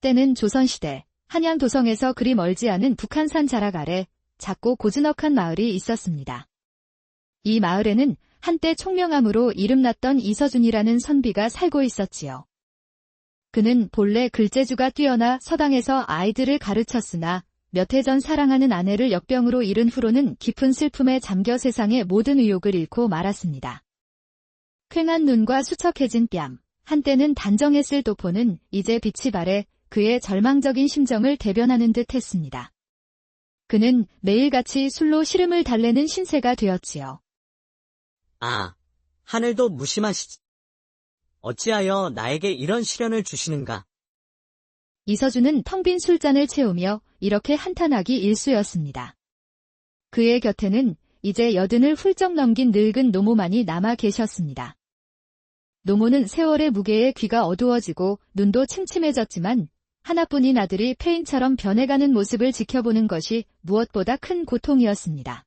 때는 조선시대 한양 도성에서 그리 멀지 않은 북한산 자락 아래 작고 고즈넉한 마을이 있었습니다. 이 마을에는 한때 총명함으로 이름났던 이서준이라는 선비가 살고 있었지요. 그는 본래 글재주가 뛰어나 서당에서 아이들을 가르쳤으나 몇 해 전 사랑하는 아내를 역병으로 잃은 후로는 깊은 슬픔에 잠겨 세상의 모든 의욕을 잃고 말았습니다. 퀭한 눈과 수척해진 뺨, 한때는 단정했을 도포는 이제 빛이 바래 그의 절망적인 심정을 대변하는 듯 했습니다. 그는 매일같이 술로 시름을 달래는 신세가 되었지요. 아, 하늘도 무심하시지. 어찌하여 나에게 이런 시련을 주시는가? 이서준은 텅 빈 술잔을 채우며 이렇게 한탄하기 일쑤였습니다. 그의 곁에는 이제 80을 훌쩍 넘긴 늙은 노모만이 남아 계셨습니다. 노모는 세월의 무게에 귀가 어두워지고 눈도 침침해졌지만 하나뿐인 아들이 폐인처럼 변해가는 모습을 지켜보는 것이 무엇보다 큰 고통이었습니다.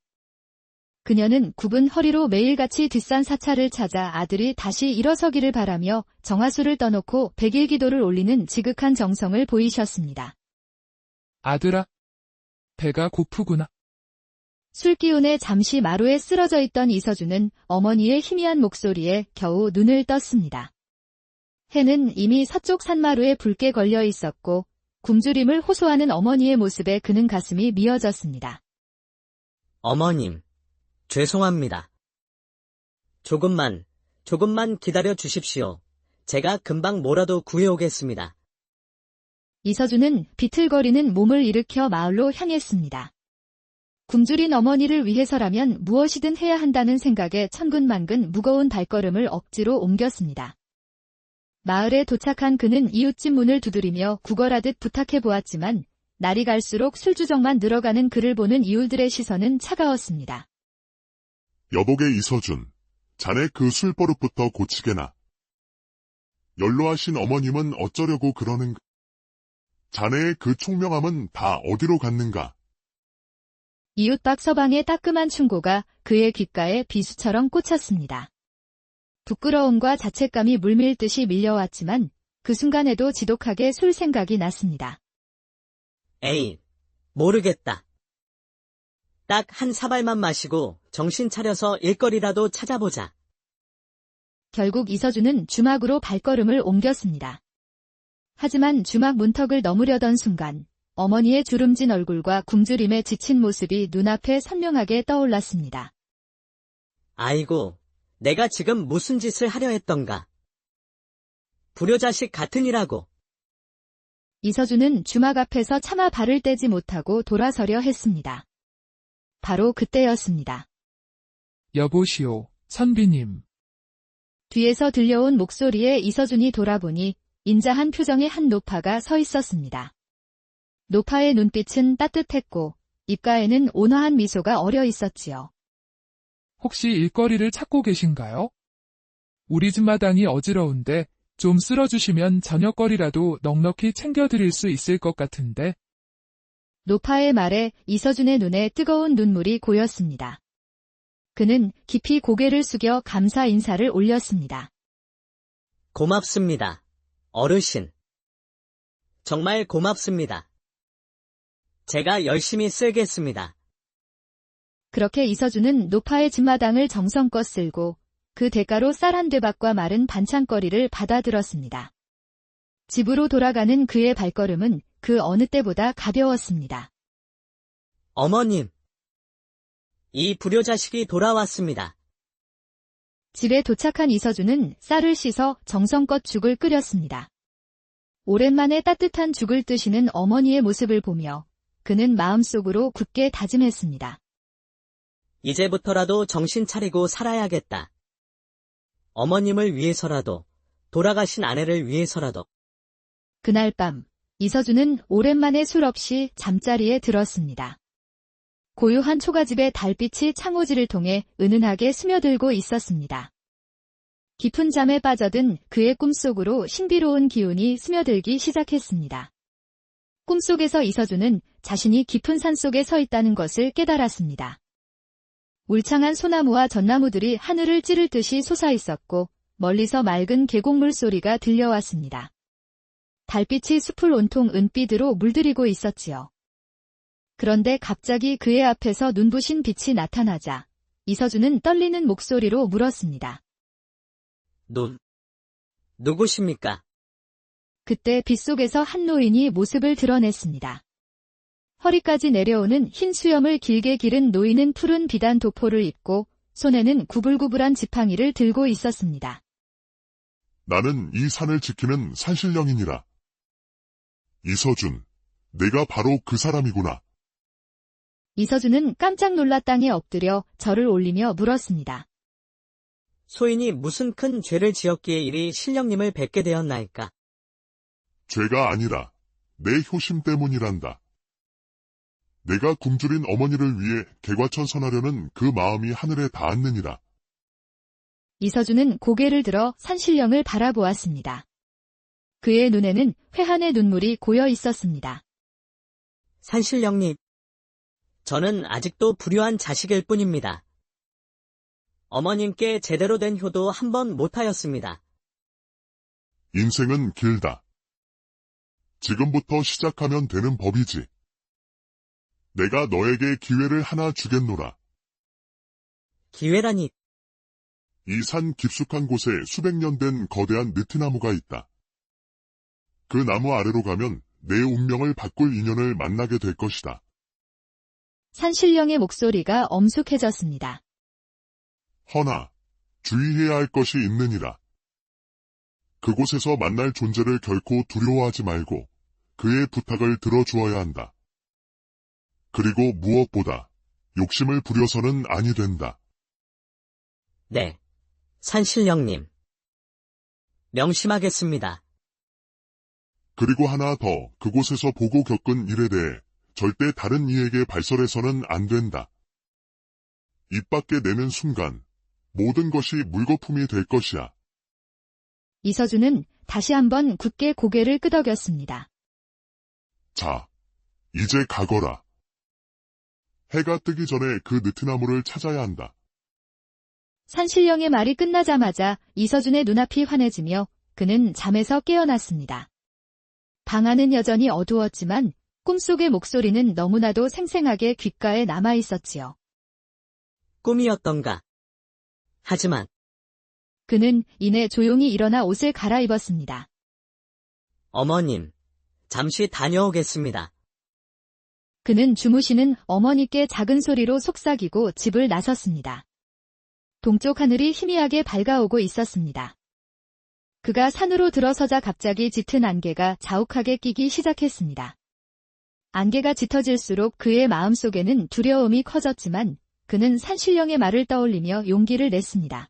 그녀는 굽은 허리로 매일같이 뒷산 사찰을 찾아 아들이 다시 일어서기를 바라며 정화수를 떠놓고 백일기도를 올리는 지극한 정성을 보이셨습니다. 아들아, 배가 고프구나. 술기운에 잠시 마루에 쓰러져 있던 이서준은 어머니의 희미한 목소리에 겨우 눈을 떴습니다. 해는 이미 서쪽 산마루에 붉게 걸려 있었고 굶주림을 호소하는 어머니의 모습에 그는 가슴이 미어졌습니다. 어머님, 죄송합니다. 조금만 기다려 주십시오. 제가 금방 뭐라도 구해오겠습니다. 이서준은 비틀거리는 몸을 일으켜 마을로 향했습니다. 굶주린 어머니를 위해서라면 무엇이든 해야 한다는 생각에 천근만근 무거운 발걸음을 억지로 옮겼습니다. 마을에 도착한 그는 이웃집 문을 두드리며 구걸하듯 부탁해 보았지만 날이 갈수록 술주정만 늘어가는 그를 보는 이웃들의 시선은 차가웠습니다. 여복의 이서준, 자네 그 술버릇부터 고치게나. 연로하신 어머님은 어쩌려고 그러는가? 자네의 그 총명함은 다 어디로 갔는가? 이웃 밖 서방의 따끔한 충고가 그의 귓가에 비수처럼 꽂혔습니다. 부끄러움과 자책감이 물밀듯이 밀려왔지만 그 순간에도 지독하게 술 생각이 났습니다. 에이, 모르겠다. 딱 한 사발만 마시고 정신 차려서 일거리라도 찾아보자. 결국 이서준은 주막으로 발걸음을 옮겼습니다. 하지만 주막 문턱을 넘으려던 순간 어머니의 주름진 얼굴과 굶주림에 지친 모습이 눈앞에 선명하게 떠올랐습니다. 아이고, 내가 지금 무슨 짓을 하려 했던가. 불효자식 같으니라고. 이서준은 주막 앞에서 차마 발을 떼지 못하고 돌아서려 했습니다. 바로 그때였습니다. 여보시오, 선비님. 뒤에서 들려온 목소리에 이서준이 돌아보니 인자한 표정의 한 노파가 서 있었습니다. 노파의 눈빛은 따뜻했고 입가에는 온화한 미소가 어려 있었지요. 혹시 일거리를 찾고 계신가요? 우리 집 마당이 어지러운데 좀 쓸어주시면 저녁거리라도 넉넉히 챙겨드릴 수 있을 것 같은데. 노파의 말에 이서준의 눈에 뜨거운 눈물이 고였습니다. 그는 깊이 고개를 숙여 감사 인사를 올렸습니다. 고맙습니다, 어르신. 정말 고맙습니다. 제가 열심히 쓸겠습니다. 그렇게 이서준은 노파의 집마당을 정성껏 쓸고 그 대가로 쌀 한 대밥과 마른 반찬거리를 받아들었습니다. 집으로 돌아가는 그의 발걸음은 그 어느 때보다 가벼웠습니다. 어머님, 이 불효자식이 돌아왔습니다. 집에 도착한 이서준은 쌀을 씻어 정성껏 죽을 끓였습니다. 오랜만에 따뜻한 죽을 뜨시는 어머니의 모습을 보며 그는 마음속으로 굳게 다짐했습니다. 이제부터라도 정신 차리고 살아야겠다. 어머님을 위해서라도, 돌아가신 아내를 위해서라도. 그날 밤, 이서준은 오랜만에 술 없이 잠자리에 들었습니다. 고요한 초가집의 달빛이 창호지를 통해 은은하게 스며들고 있었습니다. 깊은 잠에 빠져든 그의 꿈속으로 신비로운 기운이 스며들기 시작했습니다. 꿈속에서 이서준은 자신이 깊은 산속에 서 있다는 것을 깨달았습니다. 울창한 소나무와 전나무들이 하늘을 찌를 듯이 솟아있었고 멀리서 맑은 계곡물 소리가 들려왔습니다. 달빛이 숲을 온통 은빛으로 물들이고 있었지요. 그런데 갑자기 그의 앞에서 눈부신 빛이 나타나자 이서준은 떨리는 목소리로 물었습니다. 누구십니까? 그때 빛 속에서 한 노인이 모습을 드러냈습니다. 허리까지 내려오는 흰 수염을 길게 기른 노인은 푸른 비단 도포를 입고 손에는 구불구불한 지팡이를 들고 있었습니다. 나는 이 산을 지키는 산신령이니라. 이서준, 내가 바로 그 사람이구나. 이서준은 깜짝 놀라 땅에 엎드려 절을 올리며 물었습니다. 소인이 무슨 큰 죄를 지었기에 이리 신령님을 뵙게 되었나이까? 죄가 아니라 내 효심 때문이란다. 내가 굶주린 어머니를 위해 개과천선하려는 그 마음이 하늘에 닿았느니라. 이서준은 고개를 들어 산신령을 바라보았습니다. 그의 눈에는 회한의 눈물이 고여 있었습니다. 산신령님, 저는 아직도 불효한 자식일 뿐입니다. 어머님께 제대로 된 효도 한 번 못하였습니다. 인생은 길다. 지금부터 시작하면 되는 법이지. 내가 너에게 기회를 하나 주겠노라. 기회라니. 이 산 깊숙한 곳에 수백 년 된 거대한 느티나무가 있다. 그 나무 아래로 가면 내 운명을 바꿀 인연을 만나게 될 것이다. 산신령의 목소리가 엄숙해졌습니다. 허나 주의해야 할 것이 있느니라. 그곳에서 만날 존재를 결코 두려워하지 말고 그의 부탁을 들어주어야 한다. 그리고 무엇보다 욕심을 부려서는 아니 된다. 네, 산신령님. 명심하겠습니다. 그리고 하나 더, 그곳에서 보고 겪은 일에 대해 절대 다른 이에게 발설해서는 안 된다. 입 밖에 내는 순간 모든 것이 물거품이 될 것이야. 이서준은 다시 한번 굳게 고개를 끄덕였습니다. 자, 이제 가거라. 해가 뜨기 전에 그 느티나무를 찾아야 한다. 산신령의 말이 끝나자마자 이서준의 눈앞이 환해지며 그는 잠에서 깨어났습니다. 방 안은 여전히 어두웠지만 꿈속의 목소리는 너무나도 생생하게 귓가에 남아있었지요. 꿈이었던가. 하지만 그는 이내 조용히 일어나 옷을 갈아입었습니다. 어머님, 잠시 다녀오겠습니다. 그는 주무시는 어머니께 작은 소리로 속삭이고 집을 나섰습니다. 동쪽 하늘이 희미하게 밝아오고 있었습니다. 그가 산으로 들어서자 갑자기 짙은 안개가 자욱하게 끼기 시작했습니다. 안개가 짙어질수록 그의 마음속에는 두려움이 커졌지만 그는 산신령의 말을 떠올리며 용기를 냈습니다.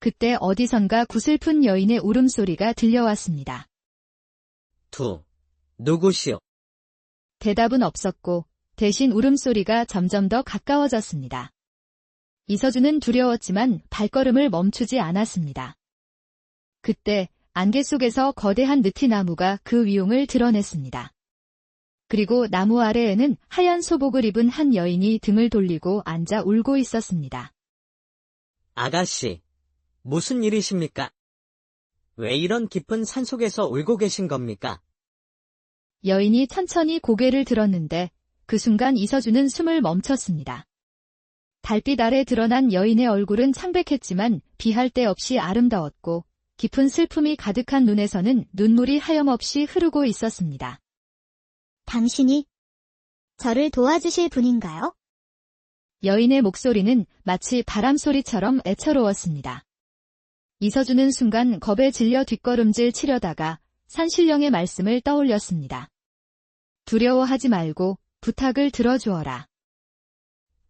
그때 어디선가 구슬픈 여인의 울음소리가 들려왔습니다. 누구시오? 대답은 없었고 대신 울음소리가 점점 더 가까워졌습니다. 이서준은 두려웠지만 발걸음을 멈추지 않았습니다. 그때 안개 속에서 거대한 느티나무가 그 위용을 드러냈습니다. 그리고 나무 아래에는 하얀 소복을 입은 한 여인이 등을 돌리고 앉아 울고 있었습니다. 아가씨, 무슨 일이십니까? 왜 이런 깊은 산속에서 울고 계신 겁니까? 여인이 천천히 고개를 들었는데 그 순간 이서준은 숨을 멈췄습니다. 달빛 아래 드러난 여인의 얼굴은 창백했지만 비할 데 없이 아름다웠고 깊은 슬픔이 가득한 눈에서는 눈물이 하염없이 흐르고 있었습니다. 당신이 저를 도와주실 분인가요? 여인의 목소리는 마치 바람소리처럼 애처로웠습니다. 이서준은 순간 겁에 질려 뒷걸음질 치려다가 산신령의 말씀을 떠올렸습니다. 두려워하지 말고 부탁을 들어주어라.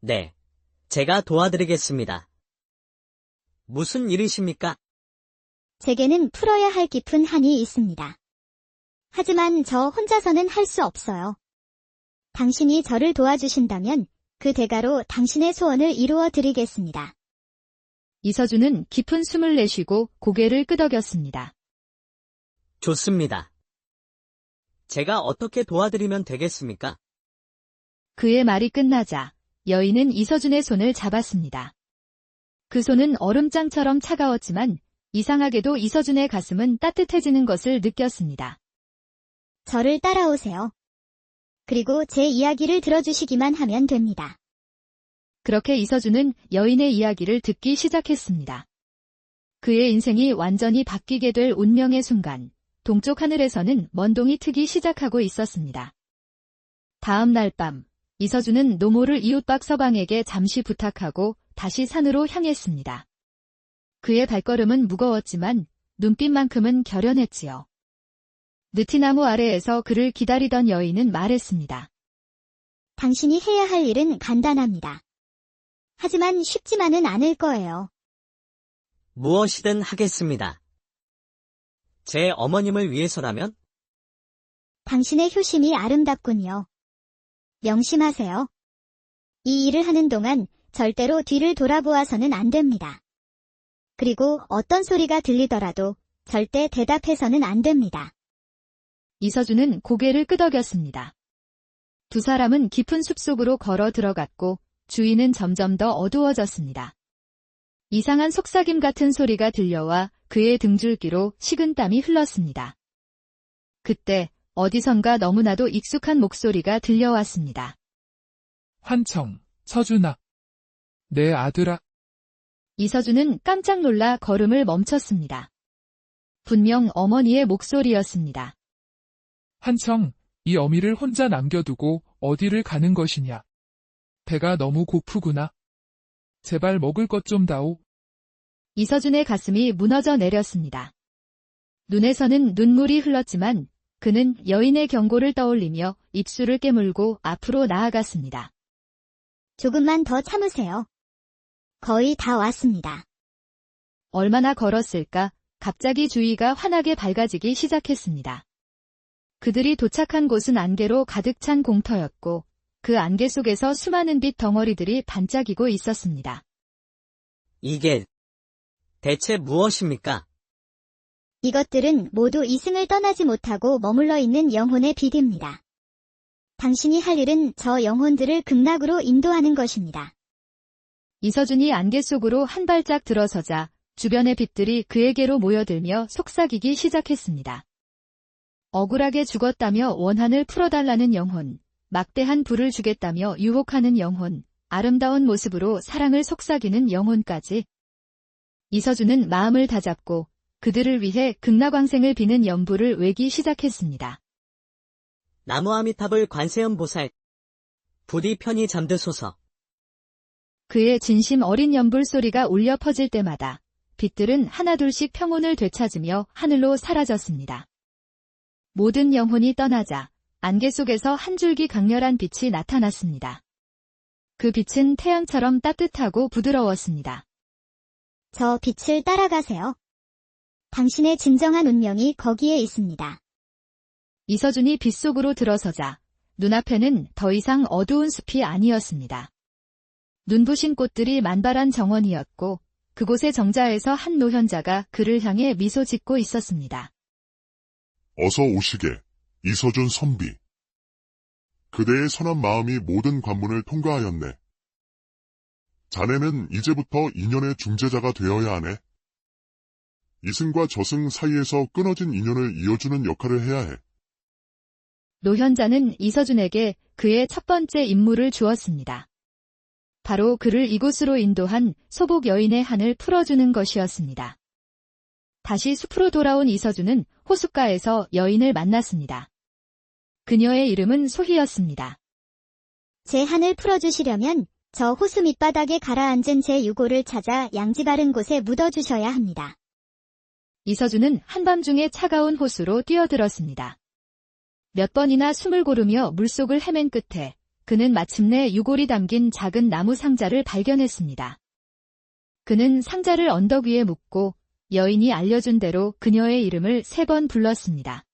네, 제가 도와드리겠습니다. 무슨 일이십니까? 제게는 풀어야 할 깊은 한이 있습니다. 하지만 저 혼자서는 할 수 없어요. 당신이 저를 도와주신다면 그 대가로 당신의 소원을 이루어 드리겠습니다. 이서준은 깊은 숨을 내쉬고 고개를 끄덕였습니다. 좋습니다. 제가 어떻게 도와드리면 되겠습니까? 그의 말이 끝나자 여인은 이서준의 손을 잡았습니다. 그 손은 얼음장처럼 차가웠지만 이상하게도 이서준의 가슴은 따뜻해지는 것을 느꼈습니다. 저를 따라오세요. 그리고 제 이야기를 들어주시기만 하면 됩니다. 그렇게 이서준은 여인의 이야기를 듣기 시작했습니다. 그의 인생이 완전히 바뀌게 될 운명의 순간, 동쪽 하늘에서는 먼동이 트기 시작하고 있었습니다. 다음 날 밤, 이서준은 노모를 이웃박 서방에게 잠시 부탁하고 다시 산으로 향했습니다. 그의 발걸음은 무거웠지만 눈빛만큼은 결연했지요. 느티나무 아래에서 그를 기다리던 여인은 말했습니다. 당신이 해야 할 일은 간단합니다. 하지만 쉽지만은 않을 거예요. 무엇이든 하겠습니다. 제 어머님을 위해서라면? 당신의 효심이 아름답군요. 명심하세요. 이 일을 하는 동안 절대로 뒤를 돌아보아서는 안 됩니다. 그리고 어떤 소리가 들리더라도 절대 대답해서는 안 됩니다. 이서준은 고개를 끄덕였습니다. 두 사람은 깊은 숲속으로 걸어 들어갔고 주위는 점점 더 어두워졌습니다. 이상한 속삭임 같은 소리가 들려와 그의 등줄기로 식은땀이 흘렀습니다. 그때 어디선가 너무나도 익숙한 목소리가 들려왔습니다. 환청, 서준아. 내 아들아. 이서준은 깜짝 놀라 걸음을 멈췄습니다. 분명 어머니의 목소리였습니다. 환청, 이 어미를 혼자 남겨두고 어디를 가는 것이냐. 배가 너무 고프구나. 제발 먹을 것 좀 다오. 이서준의 가슴이 무너져 내렸습니다. 눈에서는 눈물이 흘렀지만 그는 여인의 경고를 떠올리며 입술을 깨물고 앞으로 나아갔습니다. 조금만 더 참으세요. 거의 다 왔습니다. 얼마나 걸었을까? 갑자기 주위가 환하게 밝아지기 시작했습니다. 그들이 도착한 곳은 안개로 가득 찬 공터였고 그 안개 속에서 수많은 빛 덩어리들이 반짝이고 있었습니다. 이게 대체 무엇입니까? 이것들은 모두 이승을 떠나지 못하고 머물러 있는 영혼의 빛입니다. 당신이 할 일은 저 영혼들을 극락으로 인도하는 것입니다. 이서준이 안개 속으로 한 발짝 들어서자 주변의 빛들이 그에게로 모여들며 속삭이기 시작했습니다. 억울하게 죽었다며 원한을 풀어달라는 영혼, 막대한 불을 주겠다며 유혹하는 영혼, 아름다운 모습으로 사랑을 속삭이는 영혼까지. 이서준은 마음을 다잡고 그들을 위해 극락왕생을 비는 연부를 외기 시작했습니다. 나무 아미탑을 관세음 보살. 부디 편히 잠드소서. 그의 진심 어린 연불 소리가 울려 퍼질 때마다 빛들은 하나둘씩 평온을 되찾으며 하늘로 사라졌습니다. 모든 영혼이 떠나자 안개 속에서 한 줄기 강렬한 빛이 나타났습니다. 그 빛은 태양처럼 따뜻하고 부드러웠습니다. 저 빛을 따라가세요. 당신의 진정한 운명이 거기에 있습니다. 이서준이 빛 속으로 들어서자 눈앞에는 더 이상 어두운 숲이 아니었습니다. 눈부신 꽃들이 만발한 정원이었고 그곳의 정자에서 한 노현자가 그를 향해 미소 짓고 있었습니다. 어서 오시게, 이서준 선비. 그대의 선한 마음이 모든 관문을 통과하였네. 자네는 이제부터 인연의 중재자가 되어야 하네. 이승과 저승 사이에서 끊어진 인연을 이어주는 역할을 해야 해. 노현자는 이서준에게 그의 첫 번째 임무를 주었습니다. 바로 그를 이곳으로 인도한 소복 여인의 한을 풀어주는 것이었습니다. 다시 숲으로 돌아온 이서준은 호숫가에서 여인을 만났습니다. 그녀의 이름은 소희였습니다. 제 한을 풀어주시려면 저 호수 밑바닥에 가라앉은 제 유골을 찾아 양지 바른 곳에 묻어주셔야 합니다. 이서준은 한밤중에 차가운 호수로 뛰어들었습니다. 몇 번이나 숨을 고르며 물속을 헤맨 끝에 그는 마침내 유골이 담긴 작은 나무 상자를 발견했습니다. 그는 상자를 언덕 위에 묻고 여인이 알려준 대로 그녀의 이름을 3번 불렀습니다.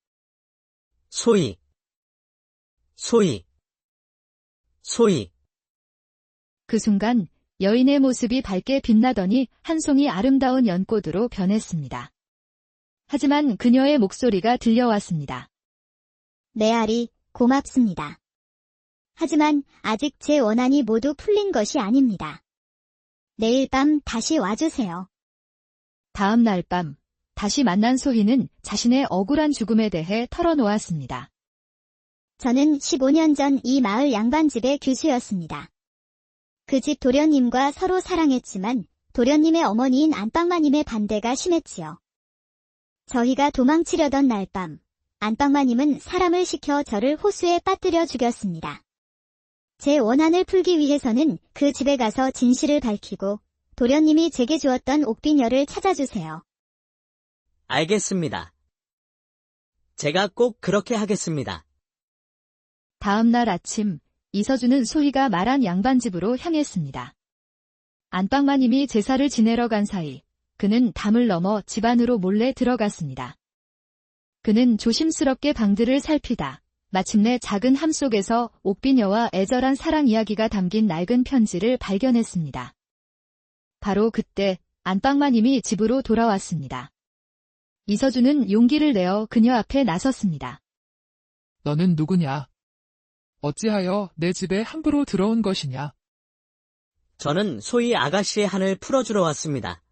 소희. 소희. 소희. 그 순간 여인의 모습이 밝게 빛나더니 한 송이 아름다운 연꽃으로 변했습니다. 하지만 그녀의 목소리가 들려왔습니다. 메아리, 고맙습니다. 하지만 아직 제 원한이 모두 풀린 것이 아닙니다. 내일 밤 다시 와주세요. 다음 날 밤, 다시 만난 소희는 자신의 억울한 죽음에 대해 털어놓았습니다. 저는 15년 전 이 마을 양반집의 교수였습니다. 그 집 도련님과 서로 사랑했지만 도련님의 어머니인 안방마님의 반대가 심했지요. 저희가 도망치려던 날 밤, 안방마님은 사람을 시켜 저를 호수에 빠뜨려 죽였습니다. 제 원한을 풀기 위해서는 그 집에 가서 진실을 밝히고 도련님이 제게 주었던 옥비녀를 찾아주세요. 알겠습니다. 제가 꼭 그렇게 하겠습니다. 다음 날 아침, 이서준은 소희가 말한 양반집으로 향했습니다. 안방마님이 제사를 지내러 간 사이, 그는 담을 넘어 집 안으로 몰래 들어갔습니다. 그는 조심스럽게 방들을 살피다 마침내 작은 함 속에서 옥비녀와 애절한 사랑 이야기가 담긴 낡은 편지를 발견했습니다. 바로 그때 안방마님이 집으로 돌아왔습니다. 이서준은 용기를 내어 그녀 앞에 나섰습니다. 너는 누구냐? 어찌하여 내 집에 함부로 들어온 것이냐? 저는 소희 아가씨의 한을 풀어주러 왔습니다.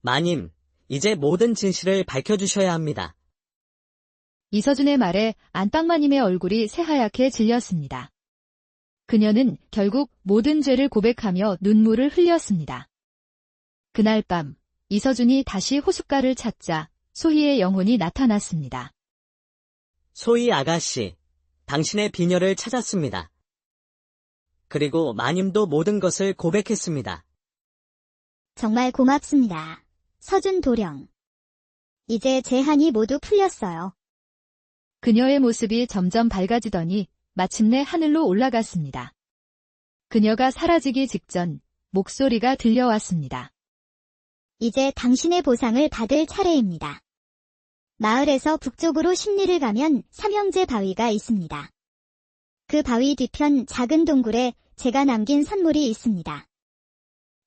마님, 이제 모든 진실을 밝혀주셔야 합니다. 이서준의 말에 안방마님의 얼굴이 새하얗게 질렸습니다. 그녀는 결국 모든 죄를 고백하며 눈물을 흘렸습니다. 그날 밤, 이서준이 다시 호숫가를 찾자 소희의 영혼이 나타났습니다. 소희 아가씨, 당신의 비녀를 찾았습니다. 그리고 마님도 모든 것을 고백했습니다. 정말 고맙습니다. 서준 도령. 이제 제 한이 모두 풀렸어요. 그녀의 모습이 점점 밝아지더니 마침내 하늘로 올라갔습니다. 그녀가 사라지기 직전 목소리가 들려왔습니다. 이제 당신의 보상을 받을 차례입니다. 마을에서 북쪽으로 10리를 가면 삼형제 바위가 있습니다. 그 바위 뒤편 작은 동굴에 제가 남긴 선물이 있습니다.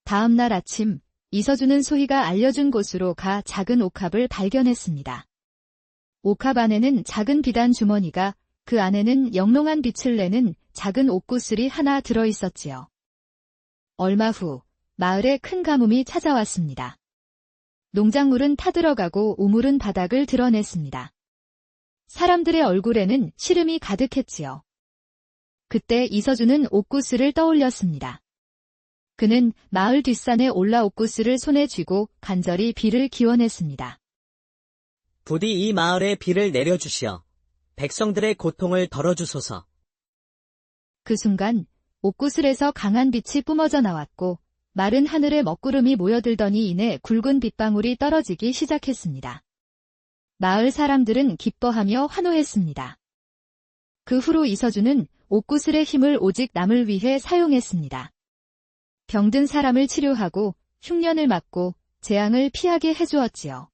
다음 날 아침, 이서준은 소희가 알려준 곳으로 가 작은 옥합을 발견했습니다. 옥합 안에는 작은 비단 주머니가, 그 안에는 영롱한 빛을 내는 작은 옥구슬이 하나 들어있었지요. 얼마 후 마을에 큰 가뭄이 찾아왔습니다. 농작물은 타들어가고 우물은 바닥을 드러냈습니다. 사람들의 얼굴에는 시름이 가득했지요. 그때 이서준은 옥구슬을 떠올렸습니다. 그는 마을 뒷산에 올라 옥구슬을 손에 쥐고 간절히 비를 기원했습니다. 부디 이 마을에 비를 내려주시어 백성들의 고통을 덜어주소서. 그 순간 옥구슬에서 강한 빛이 뿜어져 나왔고 마른 하늘에 먹구름이 모여들더니 이내 굵은 빗방울이 떨어지기 시작했습니다. 마을 사람들은 기뻐하며 환호했습니다. 그 후로 이서준은 옥구슬의 힘을 오직 남을 위해 사용했습니다. 병든 사람을 치료하고 흉년을 막고 재앙을 피하게 해주었지요.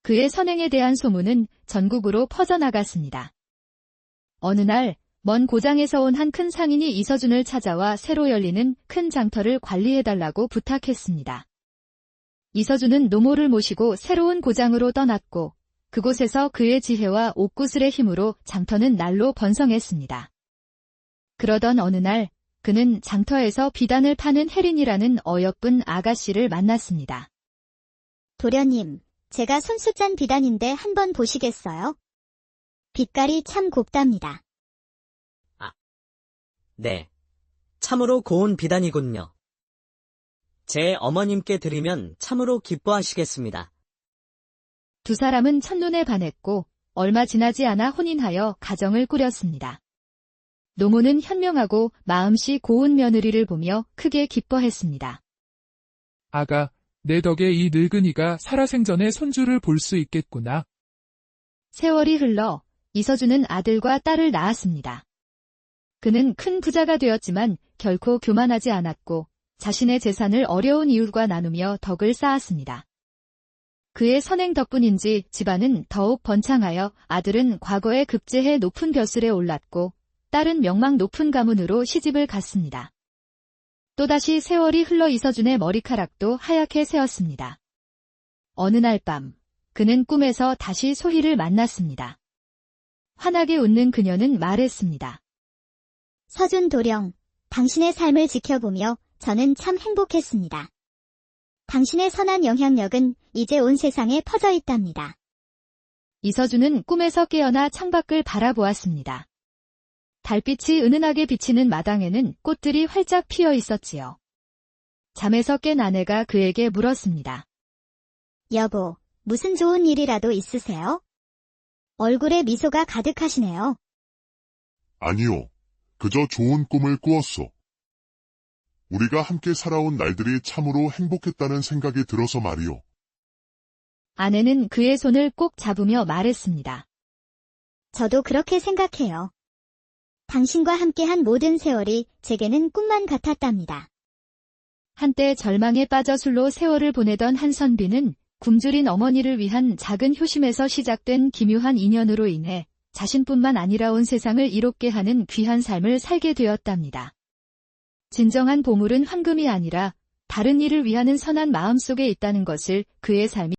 그의 선행에 대한 소문은 전국으로 퍼져나갔습니다. 어느 날 먼 고장에서 온 한 큰 상인이 이서준을 찾아와 새로 열리는 큰 장터를 관리해달라고 부탁했습니다. 이서준은 노모를 모시고 새로운 고장으로 떠났고 그곳에서 그의 지혜와 옥구슬의 힘으로 장터는 날로 번성했습니다. 그러던 어느 날 그는 장터에서 비단을 파는 혜린이라는 어여쁜 아가씨를 만났습니다. 도련님, 제가 손수 짠 비단인데 한번 보시겠어요? 빛깔이 참 곱답니다. 네, 참으로 고운 비단이군요. 제 어머님께 드리면 참으로 기뻐하시겠습니다. 두 사람은 첫눈에 반했고 얼마 지나지 않아 혼인하여 가정을 꾸렸습니다. 노모는 현명하고 마음씨 고운 며느리를 보며 크게 기뻐했습니다. 아가, 내 덕에 이 늙은이가 살아생전에 손주를 볼 수 있겠구나. 세월이 흘러 이서준은 아들과 딸을 낳았습니다. 그는 큰 부자가 되었지만 결코 교만하지 않았고 자신의 재산을 어려운 이웃과 나누며 덕을 쌓았습니다. 그의 선행 덕분인지 집안은 더욱 번창하여 아들은 과거에 급제해 높은 벼슬에 올랐고 딸은 명망 높은 가문으로 시집을 갔습니다. 또다시 세월이 흘러 이서준의 머리카락도 하얗게 새었습니다. 어느 날 밤, 그는 꿈에서 다시 소희를 만났습니다. 환하게 웃는 그녀는 말했습니다. 서준 도령, 당신의 삶을 지켜보며 저는 참 행복했습니다. 당신의 선한 영향력은 이제 온 세상에 퍼져 있답니다. 이서준은 꿈에서 깨어나 창밖을 바라보았습니다. 달빛이 은은하게 비치는 마당에는 꽃들이 활짝 피어 있었지요. 잠에서 깬 아내가 그에게 물었습니다. 여보, 무슨 좋은 일이라도 있으세요? 얼굴에 미소가 가득하시네요. 아니요. 그저 좋은 꿈을 꾸었소. 우리가 함께 살아온 날들이 참으로 행복했다는 생각이 들어서 말이오. 아내는 그의 손을 꼭 잡으며 말했습니다. 저도 그렇게 생각해요. 당신과 함께한 모든 세월이 제게는 꿈만 같았답니다. 한때 절망에 빠져 술로 세월을 보내던 한선비는 굶주린 어머니를 위한 작은 효심에서 시작된 기묘한 인연으로 인해 자신뿐만 아니라 온 세상을 이롭게 하는 귀한 삶을 살게 되었답니다. 진정한 보물은 황금이 아니라 다른 이를 위하는 선한 마음 속에 있다는 것을 그의 삶이